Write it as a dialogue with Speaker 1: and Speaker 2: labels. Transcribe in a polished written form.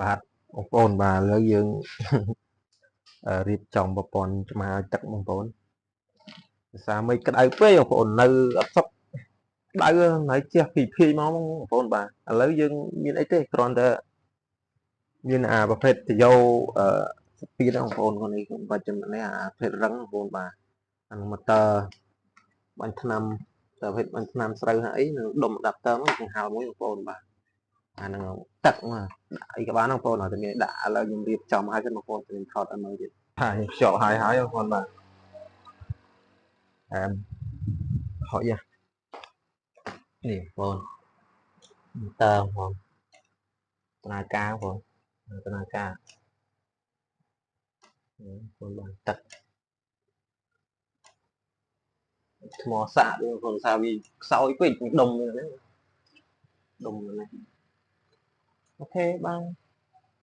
Speaker 1: បាទបងប្អូនបាទឥឡូវយើងរៀបចំប្រព័ន្ធចំហាយទឹកបងប្អូនភាសាមិនក្តៅពេកបងប្អូននៅអត់សុខក្តៅហើយជះពីភាយមកបងប្អូនបាទឥឡូវយើងមានអីទេគ្រាន់តែមានប្រភេទតយោស្ពីដបងប្អូននេះបាច់ចំណេះប្រភេទរឹងបងប្អូនបាទអាម៉ូទ័របាញ់ថ្នាំប្រភេទបាញ់ថ្នាំស្រូវហើយនឹងដុំអាដាប់ទ័រមកហៅមួយបងប្អូនបាទអាហ្នឹងទឹកមកដាក់អីក៏បានបងប្អូនតែមានដាក់ឥឡូវខ្ញុំរៀបចំឲ្យសិនបងប្អូនខ្ញុំថតឲ្យមើលទៀតហើយខ្ជាប់ហើយបងប្អូនបាទហុយនេះបងប្អូនតើបងដំណើរការបងដំណើរការបងបានទឹកថ្មសាកបងប្អូនថាវាខ្សោយពេកដុំនេះដុំនេះអូខេបាន